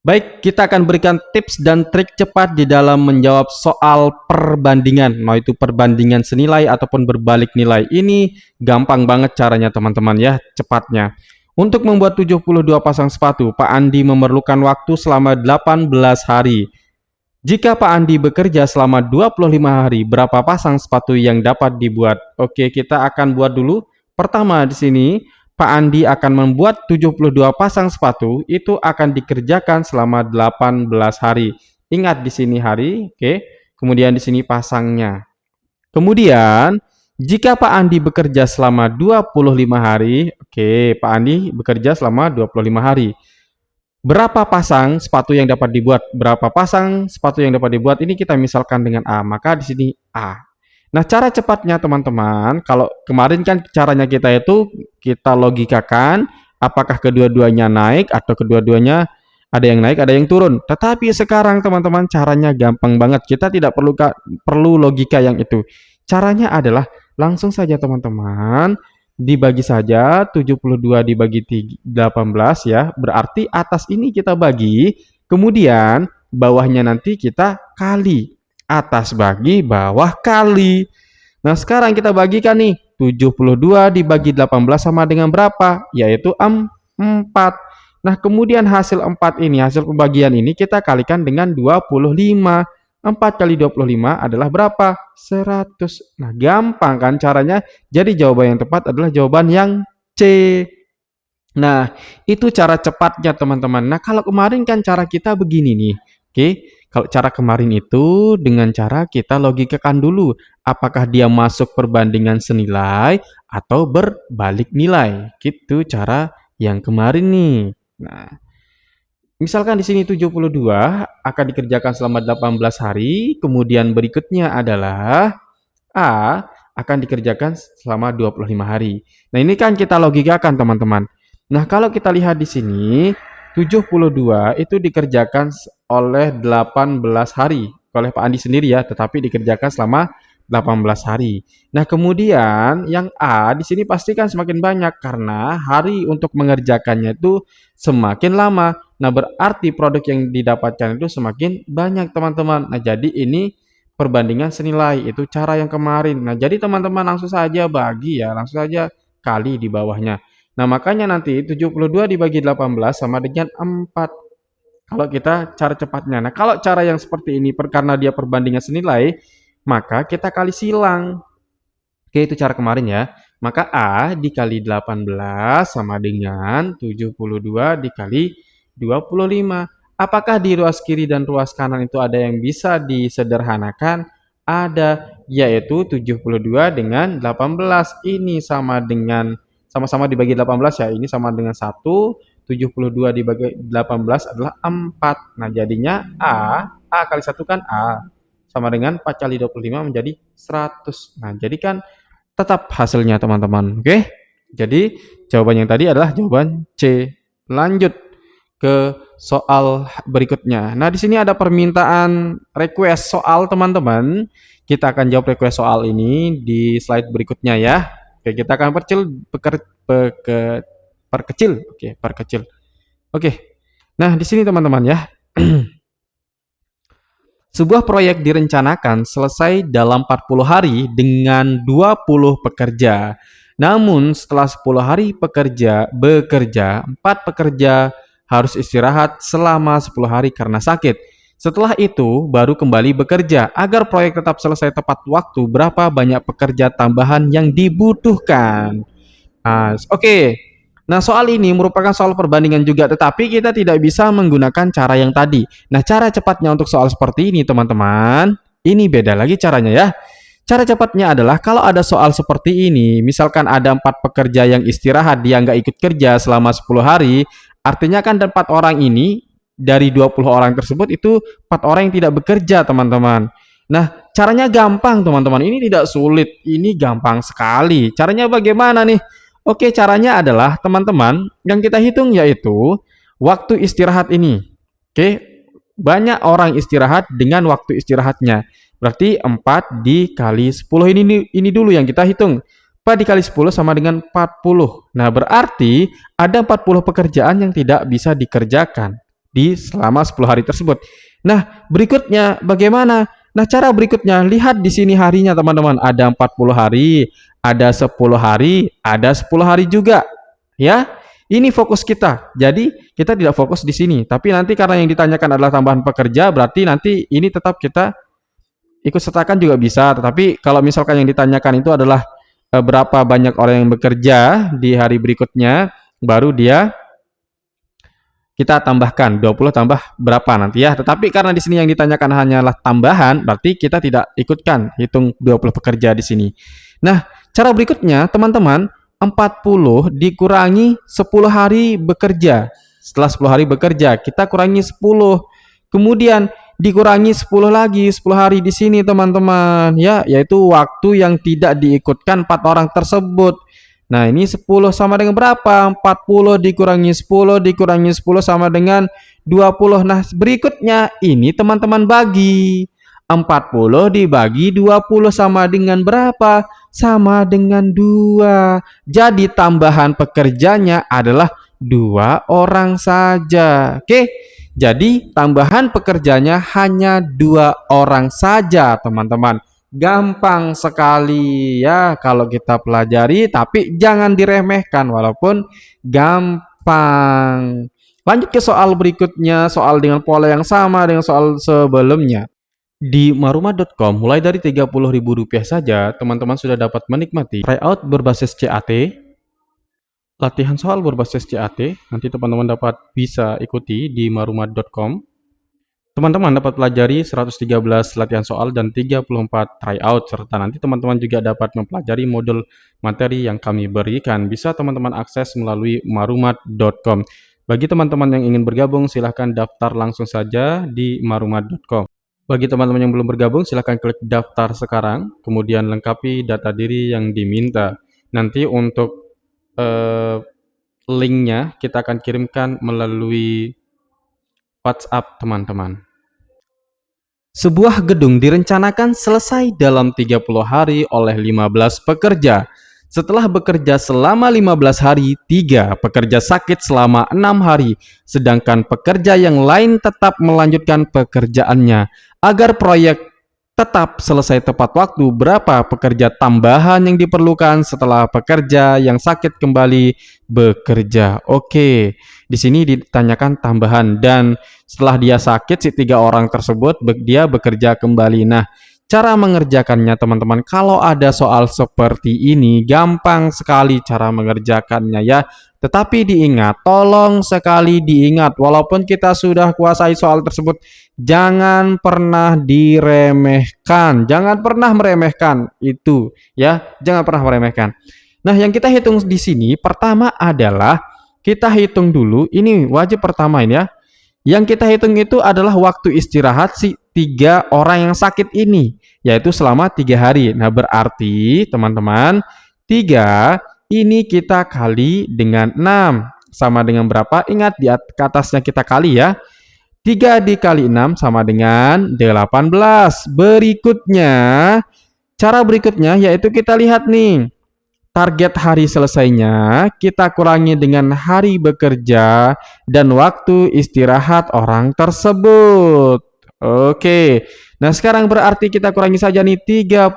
Baik, kita akan berikan tips dan trik cepat di dalam menjawab soal perbandingan, mau itu perbandingan senilai ataupun berbalik nilai. Ini gampang banget caranya teman-teman ya, cepatnya. Untuk membuat 72 pasang sepatu, Pak Andi memerlukan waktu selama 18 hari. Jika Pak Andi bekerja selama 25 hari, berapa pasang sepatu yang dapat dibuat? Oke, kita akan buat dulu. Pertama di sini, Pak Andi akan membuat 72 pasang sepatu, itu akan dikerjakan selama 18 hari. Ingat di sini hari, oke. Kemudian di sini pasangnya. Kemudian, jika Pak Andi bekerja selama 25 hari, oke, Pak Andi bekerja selama 25 hari. Berapa pasang sepatu yang dapat dibuat? Berapa pasang sepatu yang dapat dibuat? Ini kita misalkan dengan A, maka di sini A. Nah, cara cepatnya teman-teman, kalau kemarin kan caranya kita itu kita logikakan apakah kedua-duanya naik atau kedua-duanya ada yang naik, ada yang turun. Tetapi sekarang teman-teman caranya gampang banget. Kita tidak perlu logika yang itu. Caranya adalah langsung saja teman-teman dibagi saja 72 dibagi 18 ya. Berarti atas ini kita bagi, kemudian bawahnya nanti kita kali. Atas bagi bawah kali. Nah, sekarang kita bagikan nih. 72 dibagi 18 sama dengan berapa? Yaitu 4. Nah, kemudian hasil 4 ini, hasil pembagian ini kita kalikan dengan 25. 4 kali 25 adalah berapa? 100. Nah, gampang kan caranya? Jadi jawaban yang tepat adalah jawaban yang C. Nah, itu cara cepatnya teman-teman. Nah, kalau kemarin kan cara kita begini nih. Oke, kalau cara kemarin itu dengan cara kita logikakan dulu apakah dia masuk perbandingan senilai atau berbalik nilai. Gitu cara yang kemarin nih. Nah, misalkan di sini 72 akan dikerjakan selama 18 hari, kemudian berikutnya adalah A akan dikerjakan selama 25 hari. Nah, ini kan kita logikakan teman-teman. Nah, kalau kita lihat di sini 72 itu dikerjakan oleh 18 hari oleh Pak Andi sendiri ya, tetapi dikerjakan selama 18 hari. Nah, kemudian yang A di sini pastikan semakin banyak karena hari untuk mengerjakannya itu semakin lama. Nah, berarti produk yang didapatkan itu semakin banyak, teman-teman. Nah, jadi ini perbandingan senilai, itu cara yang kemarin. Nah, jadi teman-teman langsung saja bagi ya, langsung saja kali di bawahnya. Nah, makanya nanti 72 dibagi 18 sama dengan 4. Kalau kita cara cepatnya. Nah, kalau cara yang seperti ini karena dia perbandingan senilai, maka kita kali silang. Oke, itu cara kemarin ya. Maka A dikali 18 sama dengan 72 dikali 25. Apakah di ruas kiri dan ruas kanan itu ada yang bisa disederhanakan? Ada, yaitu 72 dengan 18. Ini sama dengan sama-sama dibagi 18 ya. Ini sama dengan 1. 72 dibagi 18 adalah 4. Nah, jadinya A kali 1 kan A. Sama dengan 4 kali 25 menjadi 100. Nah, jadi kan tetap hasilnya teman-teman. Oke? Jadi jawaban yang tadi adalah jawaban C. Lanjut ke soal berikutnya. Nah, di sini ada permintaan request soal teman-teman. Kita akan jawab request soal ini di slide berikutnya ya. Oke, kita akan perkecil. Oke, perkecil. Oke. Nah, di sini teman-teman ya. Sebuah proyek direncanakan selesai dalam 40 hari dengan 20 pekerja. Namun setelah 10 hari bekerja, 4 pekerja harus istirahat selama 10 hari karena sakit. Setelah itu baru kembali bekerja. Agar proyek tetap selesai tepat waktu, berapa banyak pekerja tambahan yang dibutuhkan? Nah, oke. Nah, soal ini merupakan soal perbandingan juga, tetapi kita tidak bisa menggunakan cara yang tadi. Nah, cara cepatnya untuk soal seperti ini, teman-teman, ini beda lagi caranya ya. Cara cepatnya adalah kalau ada soal seperti ini, misalkan ada 4 pekerja yang istirahat, dia nggak ikut kerja selama 10 hari, artinya kan 4 orang ini, dari 20 orang tersebut itu 4 orang yang tidak bekerja, teman-teman. Nah, caranya gampang, teman-teman. Ini tidak sulit, ini gampang sekali. Caranya bagaimana nih? Oke, caranya adalah teman-teman yang kita hitung yaitu waktu istirahat ini. Oke, banyak orang istirahat dengan waktu istirahatnya. Berarti 4 dikali 10 ini dulu yang kita hitung. 4 dikali 10 sama dengan 40. Nah, berarti ada 40 pekerjaan yang tidak bisa dikerjakan. di selama 10 hari tersebut. Nah, berikutnya bagaimana? Nah, cara berikutnya lihat di sini harinya teman-teman, ada 40 hari, ada 10 hari, ada 10 hari juga. Ya, ini fokus kita. Jadi, kita tidak fokus di sini, tapi nanti karena yang ditanyakan adalah tambahan pekerja, berarti nanti ini tetap kita ikut sertakan juga bisa. Tetapi kalau misalkan yang ditanyakan itu adalah berapa banyak orang yang bekerja di hari berikutnya, baru dia kita tambahkan 20 tambah berapa nanti ya. Tetapi karena di sini yang ditanyakan hanyalah tambahan, berarti kita tidak ikutkan hitung 20 pekerja di sini. Nah, cara berikutnya teman-teman, 40 dikurangi 10 hari bekerja. Setelah 10 hari bekerja, kita kurangi 10. Kemudian dikurangi 10 lagi, 10 hari di sini teman-teman ya, yaitu waktu yang tidak diikutkan 4 orang tersebut. Nah, ini 10 sama dengan berapa? 40 dikurangi 10 dikurangi 10 sama dengan 20. Nah, berikutnya ini teman-teman bagi. 40 dibagi 20 sama dengan berapa? Sama dengan 2. Jadi tambahan pekerjanya adalah 2 orang saja. Oke. Jadi tambahan pekerjanya hanya 2 orang saja, teman-teman. Gampang sekali ya kalau kita pelajari, tapi jangan diremehkan walaupun gampang. Lanjut ke soal berikutnya, soal dengan pola yang sama dengan soal sebelumnya. Di maruma.com mulai dari Rp30.000 saja, teman-teman sudah dapat menikmati tryout berbasis CAT, latihan soal berbasis CAT, nanti teman-teman dapat bisa ikuti di maruma.com. Teman-teman dapat pelajari 113 latihan soal dan 34 tryout, serta nanti teman-teman juga dapat mempelajari modul materi yang kami berikan. Bisa teman-teman akses melalui marumat.com. Bagi teman-teman yang ingin bergabung, silahkan daftar langsung saja di marumat.com. Bagi teman-teman yang belum bergabung, silahkan klik daftar sekarang, kemudian lengkapi data diri yang diminta. Nanti untuk linknya kita akan kirimkan melalui WhatsApp teman-teman. Sebuah gedung direncanakan selesai dalam 30 hari oleh 15 pekerja. Setelah bekerja selama 15 hari, 3 pekerja sakit selama 6 hari, sedangkan pekerja yang lain tetap melanjutkan pekerjaannya. Agar proyek tetap selesai tepat waktu, berapa pekerja tambahan yang diperlukan setelah pekerja yang sakit kembali bekerja? Oke, di sini ditanyakan tambahan, dan setelah dia sakit si 3 orang tersebut dia bekerja kembali. Nah, cara mengerjakannya teman-teman, kalau ada soal seperti ini gampang sekali cara mengerjakannya ya. Tetapi diingat, tolong sekali diingat, walaupun kita sudah kuasai soal tersebut, jangan pernah diremehkan, jangan pernah meremehkan itu ya, jangan pernah meremehkan. Nah, yang kita hitung di sini pertama adalah kita hitung dulu, ini wajib pertama ini ya. Yang kita hitung itu adalah waktu istirahat si 3 orang yang sakit ini, yaitu selama 3 hari. Nah, berarti teman-teman, 3 ini kita kali dengan 6. Sama dengan berapa? Ingat di atasnya kita kali ya. 3 dikali 6 sama dengan 18. Cara berikutnya yaitu kita lihat nih. Target hari selesainya kita kurangi dengan hari bekerja dan waktu istirahat orang tersebut. Oke. Nah, sekarang berarti kita kurangi saja nih, 30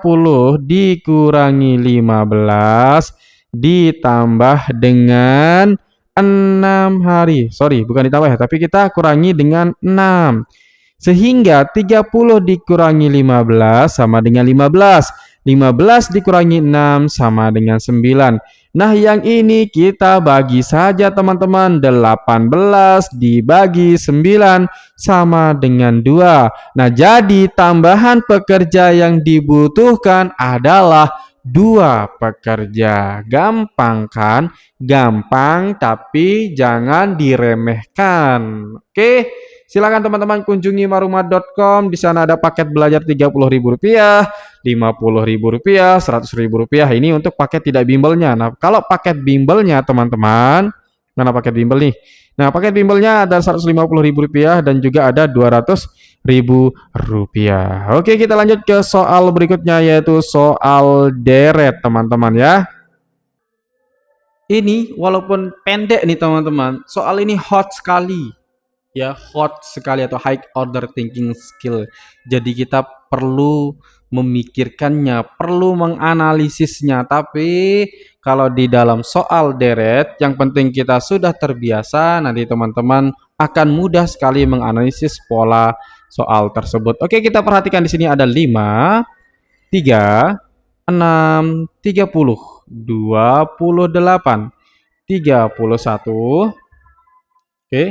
dikurangi 15 ditambah dengan 6 hari. Sorry, bukan ditambah ya, tapi kita kurangi dengan 6. Sehingga 30 dikurangi 15 sama dengan 15. 15 dikurangi 6 sama dengan 9. Nah, yang ini kita bagi saja teman-teman. 18 dibagi 9 sama dengan 2. Nah, jadi tambahan pekerja yang dibutuhkan adalah 2 pekerja. Gampang kan? Gampang, tapi jangan diremehkan. Oke? Silakan teman-teman kunjungi maruma.com. Di sana ada paket belajar Rp30.000, Rp50.000, Rp100.000. Ini untuk paket tidak bimbelnya. Nah, kalau paket bimbelnya teman-teman, mana paket bimbel nih? Nah, paket bimbelnya ada Rp150.000 dan juga ada Rp200.000. Oke, kita lanjut ke soal berikutnya, yaitu soal deret teman-teman ya. Ini walaupun pendek nih teman-teman, soal ini hot sekali ya, hot sekali atau high order thinking skill. Jadi kita perlu memikirkannya, perlu menganalisisnya. Tapi kalau di dalam soal deret, yang penting kita sudah terbiasa, nanti teman-teman akan mudah sekali menganalisis pola soal tersebut. Oke, kita perhatikan di sini ada 5, 3, 6, 30, 28, 31. Oke,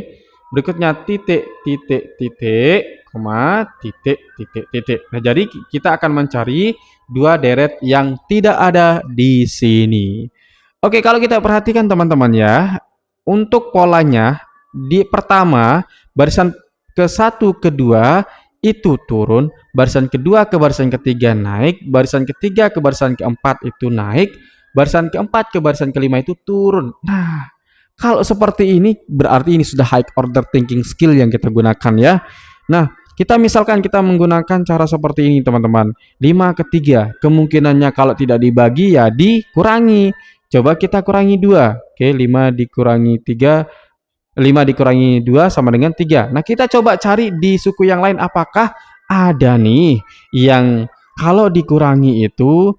berikutnya titik, titik, titik, koma, titik, titik, titik. Nah, jadi kita akan mencari dua deret yang tidak ada di sini. Oke, kalau kita perhatikan teman-teman ya, untuk polanya di pertama barisan ke satu kedua itu turun, barisan kedua ke barisan ketiga naik, barisan ketiga ke barisan keempat itu naik, barisan keempat ke barisan kelima itu turun. Nah, kalau seperti ini berarti ini sudah high order thinking skill yang kita gunakan ya. Nah, kita misalkan kita menggunakan cara seperti ini teman-teman. 5 ke 3, kemungkinannya kalau tidak dibagi ya dikurangi. Coba kita kurangi 2. Oke, 5 dikurangi 3, 5 dikurangi 2 sama dengan 3. Nah, kita coba cari di suku yang lain apakah ada nih yang kalau dikurangi itu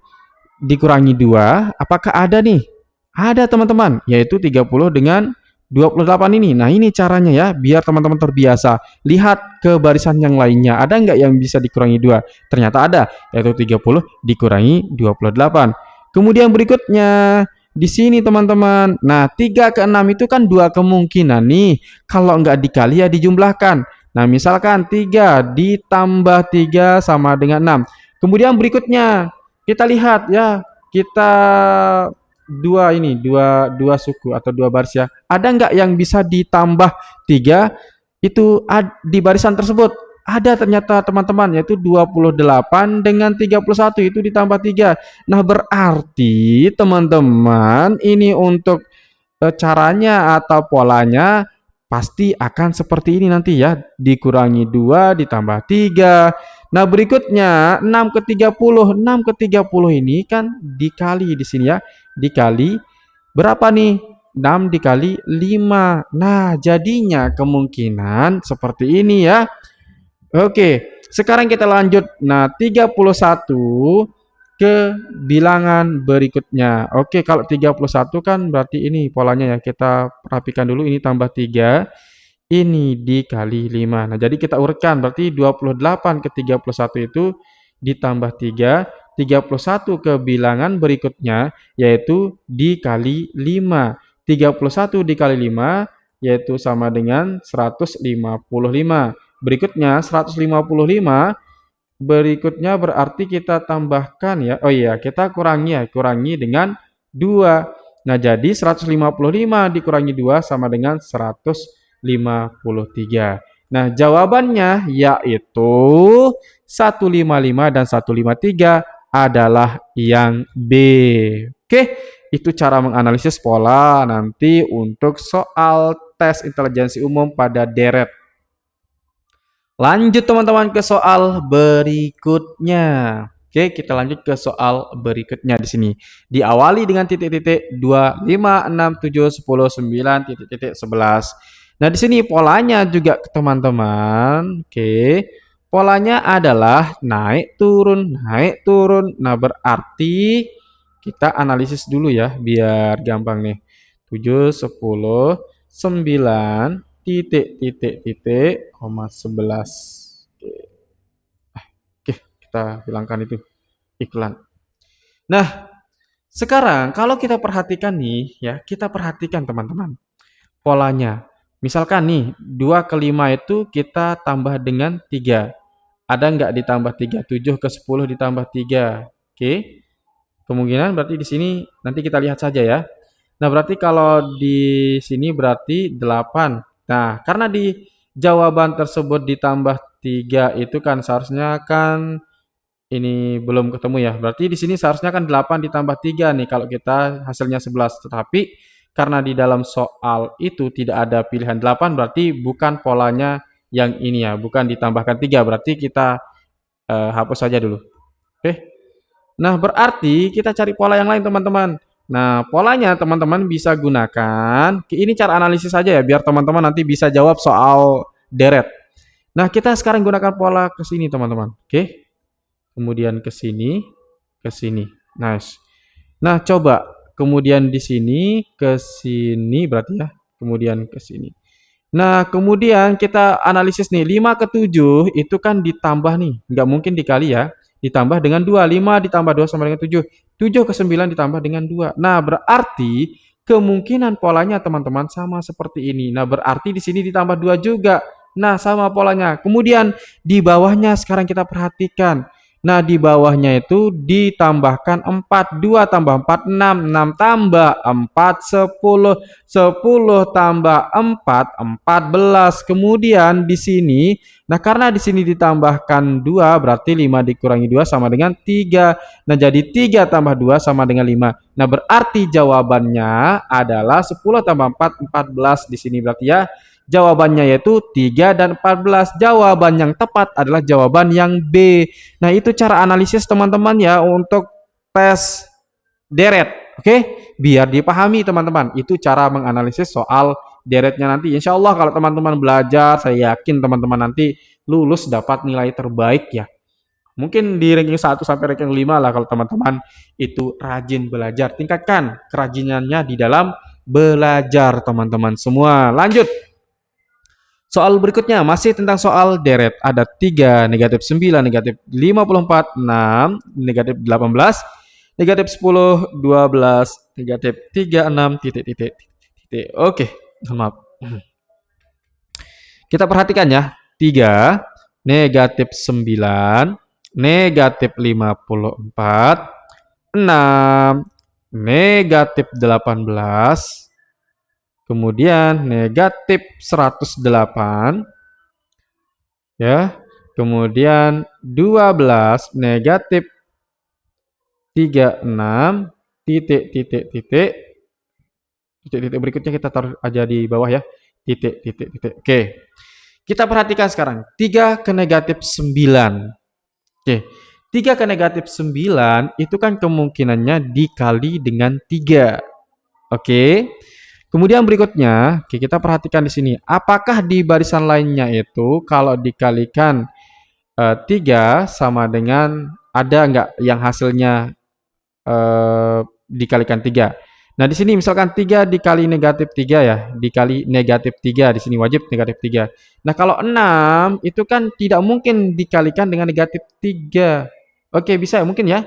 dikurangi 2, apakah ada nih? Ada teman-teman, yaitu 30 dengan 28 ini. Nah, ini caranya ya, biar teman-teman terbiasa. Lihat ke barisan yang lainnya, ada nggak yang bisa dikurangi 2? Ternyata ada, yaitu 30 dikurangi 28. Kemudian berikutnya, di sini teman-teman. Nah, 3 ke 6 itu kan dua kemungkinan nih. Kalau nggak dikali ya dijumlahkan. Nah, misalkan 3 ditambah 3 sama dengan 6. Kemudian berikutnya, kita lihat ya, kita dua suku atau dua baris ya. Ada nggak yang bisa ditambah 3 itu di barisan tersebut? Ada ternyata teman-teman, yaitu 28 dengan 31 itu ditambah 3. Nah, berarti teman-teman ini untuk caranya atau polanya pasti akan seperti ini nanti ya. Dikurangi 2 ditambah 3. Nah, berikutnya 6 ke 30. 6 ke 30 ini kan dikali di sini ya. Dikali berapa nih? 6 dikali 5. Nah, jadinya kemungkinan seperti ini ya. Oke, sekarang kita lanjut. Nah, 31 ke bilangan berikutnya. Oke, kalau 31 kan berarti ini polanya ya. Kita rapikan dulu, ini tambah 3, ini dikali 5. Nah, jadi kita urutkan, berarti 28 ke 31 itu ditambah 3, 31 ke bilangan berikutnya, yaitu dikali 5. 31 dikali 5, yaitu sama dengan 155. Berikutnya, 155 berikutnya berarti kita tambahkan ya. Oh iya, kita kurangi ya, kurangi dengan 2. Nah, jadi 155 dikurangi 2 sama dengan 153. Nah, jawabannya yaitu 155 dan 153 adalah yang B. Oke, itu cara menganalisis pola nanti untuk soal tes intelijensi umum pada deret. Lanjut teman-teman ke soal berikutnya. Oke, kita lanjut ke soal berikutnya di sini. Diawali dengan titik-titik 2, 5, 6, 7, 10, 9, titik-titik 11. Nah, di sini polanya juga teman-teman. Oke. Polanya adalah naik turun, naik turun. Nah, berarti kita analisis dulu ya biar gampang nih. 7, 10, 9, titik titik titik, koma 11. Oke, kita hilangkan itu iklan. Nah, sekarang kalau kita perhatikan nih ya, kita perhatikan teman-teman polanya. Misalkan nih 2 ke 5 itu kita tambah dengan 3. Ada nggak ditambah 3? 7 ke 10 ditambah 3. Oke. Kemungkinan berarti di sini nanti kita lihat saja ya. Nah, berarti kalau di sini berarti 8. Nah, karena di jawaban tersebut ditambah 3 itu kan seharusnya kan ini belum ketemu ya. Berarti di sini seharusnya kan 8 ditambah 3 nih kalau kita hasilnya 11. Tetapi karena di dalam soal itu tidak ada pilihan 8, berarti bukan polanya yang ini ya, bukan ditambahkan 3. Berarti kita hapus saja dulu. Oke. Nah, berarti kita cari pola yang lain teman-teman. Nah, polanya teman-teman bisa gunakan. Ini cara analisis saja ya, biar teman-teman nanti bisa jawab soal deret. Nah, kita sekarang gunakan pola ke sini, teman-teman. Oke. Kemudian ke sini, ke sini. Nice. Nah, coba kemudian di sini ke sini berarti ya. Kemudian ke sini. Nah, kemudian kita analisis nih, 5 ke 7 itu kan ditambah nih, nggak mungkin dikali ya, ditambah dengan 2, 5 ditambah 2 sama dengan 7, 7 ke 9 ditambah dengan 2. Nah, berarti kemungkinan polanya teman-teman sama seperti ini. Nah, berarti di sini ditambah 2 juga. Nah, sama polanya. Kemudian di bawahnya sekarang kita perhatikan. Nah, di bawahnya itu ditambahkan 4, 2 tambah 4, 6, 6 tambah 4, 10, 10 tambah 4, 14. Kemudian di sini, nah karena di sini ditambahkan 2, berarti 5 dikurangi 2 sama dengan 3. Nah, jadi 3 tambah 2 sama dengan 5. Nah, berarti jawabannya adalah 10 tambah 4, 14 di sini berarti ya. Jawabannya yaitu 3 dan 14. Jawaban yang tepat adalah jawaban yang B. Nah, itu cara analisis teman-teman ya untuk tes deret. Oke, biar dipahami teman-teman. Itu cara menganalisis soal deretnya nanti. Insya Allah kalau teman-teman belajar, saya yakin teman-teman nanti lulus dapat nilai terbaik ya. Mungkin di ranking 1 sampai ranking 5 lah kalau teman-teman itu rajin belajar. Tingkatkan kerajinannya di dalam belajar teman-teman semua. Lanjut. Soal berikutnya masih tentang soal deret. Ada 3, negatif 9, negatif 54, 6, negatif 18, negatif 10, 12, negatif 36, titik, titik, titik. Oke, maaf. Kita perhatikan ya. 3, negatif 9, negatif 54, 6, negatif 18, kemudian negatif 108, ya. Kemudian 12 negatif 36 titik titik titik titik titik berikutnya kita taruh aja di bawah ya. Titik titik titik. Oke. Kita perhatikan sekarang 3 ke negatif 9. Oke. 3 ke negatif 9 itu kan kemungkinannya dikali dengan 3. Oke. Kemudian berikutnya, oke, kita perhatikan di sini. Apakah di barisan lainnya itu kalau dikalikan 3 sama dengan ada nggak yang hasilnya dikalikan 3? Nah, di sini misalkan 3 dikali negatif 3 ya, dikali negatif 3 di sini wajib negatif 3. Nah, kalau 6 itu kan tidak mungkin dikalikan dengan negatif 3. Oke, bisa ya mungkin ya.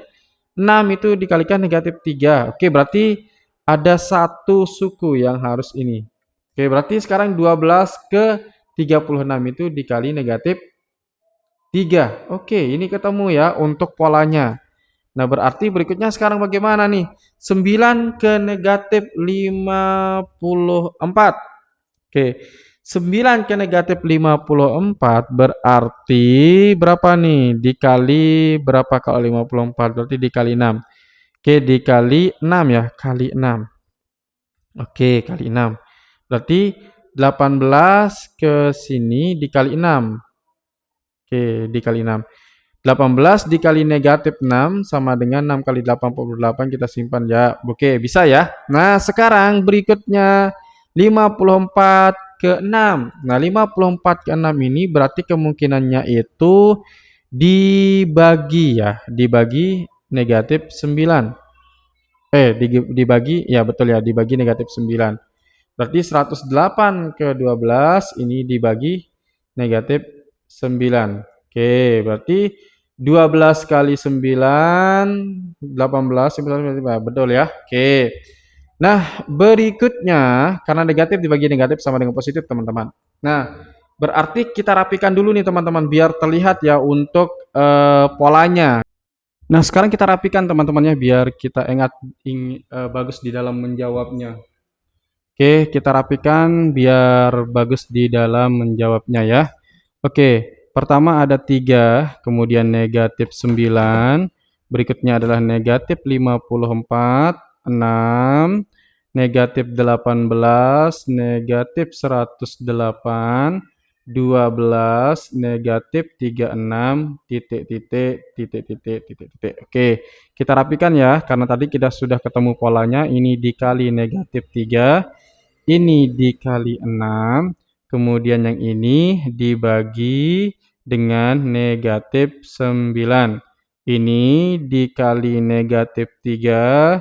6 itu dikalikan negatif 3. Oke, berarti ada satu suku yang harus ini. Oke, berarti sekarang 12 ke 36 itu dikali negatif 3. Oke, ini ketemu ya untuk polanya. Nah, berarti berikutnya sekarang bagaimana nih? 9 ke negatif 54. Oke, 9 ke negatif 54 berarti berapa nih? Dikali berapa kalau 54? Berarti dikali 6. Oke, dikali 6 ya, kali 6. Oke, kali 6. Berarti 18 ke sini dikali 6. Oke, dikali 6. 18 dikali negatif 6 sama dengan 6 kali 88 kita simpan ya. Oke, bisa ya. Nah, sekarang berikutnya 54 ke 6. Nah, 54 ke 6 ini berarti kemungkinannya itu dibagi ya, dibagi negatif 9. Dibagi, ya betul ya, dibagi negatif 9. Berarti 108 ke 12 ini dibagi negatif 9. Oke, berarti 12 kali 9, 18, 19, betul ya. Oke. Nah, berikutnya, karena negatif dibagi negatif sama dengan positif, teman-teman. Nah, berarti kita rapikan dulu nih, teman-teman, biar terlihat ya untuk polanya. Nah, sekarang kita rapikan teman-temannya biar kita bagus di dalam menjawabnya. Oke, kita rapikan biar bagus di dalam menjawabnya ya. Oke, pertama ada 3, kemudian negatif 9, berikutnya adalah negatif 54, 6, negatif 18, negatif 108, 12, negatif 36, titik, titik, titik, titik, titik, titik. Oke, kita rapikan ya, karena tadi kita sudah ketemu polanya, ini dikali negatif 3, ini dikali 6, kemudian yang ini dibagi dengan negatif 9. Ini dikali negatif 3,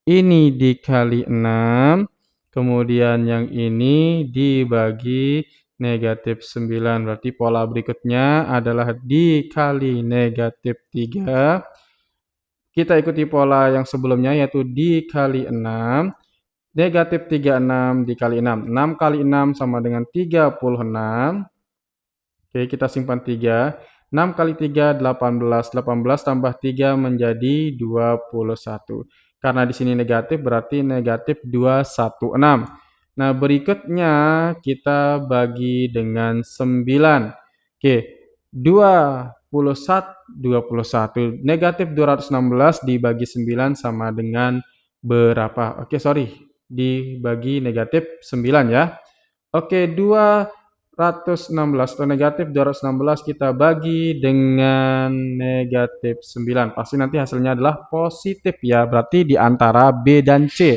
ini dikali 6, kemudian yang ini dibagi negatif 9. Berarti pola berikutnya adalah dikali negatif 3. Kita ikuti pola yang sebelumnya yaitu dikali 6. Negatif 36 dikali 6. 6 kali 6 sama dengan 36. Oke, kita simpan 3. 6 kali 3, 18. 18 tambah 3 menjadi 21. Karena di sini negatif, berarti negatif 216. Nah, berikutnya kita bagi dengan 9. Oke, 21. Negatif 216 dibagi 9 sama dengan berapa? Oke, sorry. Dibagi negatif 9 ya. Oke, 216 atau negatif 216 kita bagi dengan negatif 9. Pasti nanti hasilnya adalah positif ya, berarti di antara B dan C.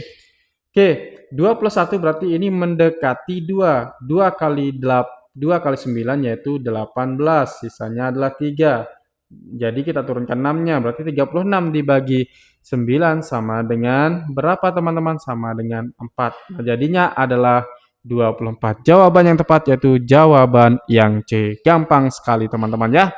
Oke, 2 plus 1 berarti ini mendekati 2. 2 kali 9 yaitu 18, sisanya adalah 3. Jadi kita turunkan 6-nya, berarti 36 dibagi 9 sama dengan berapa teman-teman? Sama dengan 4. Nah, jadinya adalah 24. Jawaban yang tepat yaitu jawaban yang C. Gampang sekali teman-teman ya.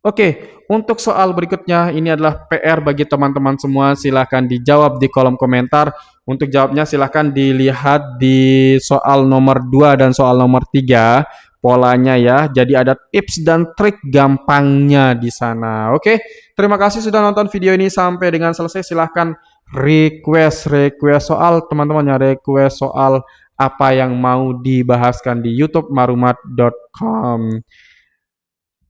Oke, untuk soal berikutnya ini adalah PR bagi teman-teman semua. Silahkan dijawab di kolom komentar. Untuk jawabnya silahkan dilihat di soal nomor 2 dan soal nomor 3 polanya ya. Jadi ada tips dan trik gampangnya di sana. Oke, terima kasih sudah nonton video ini sampai dengan selesai. Silahkan request soal teman-teman ya, request soal apa yang mau dibahaskan di YouTube marumat.com.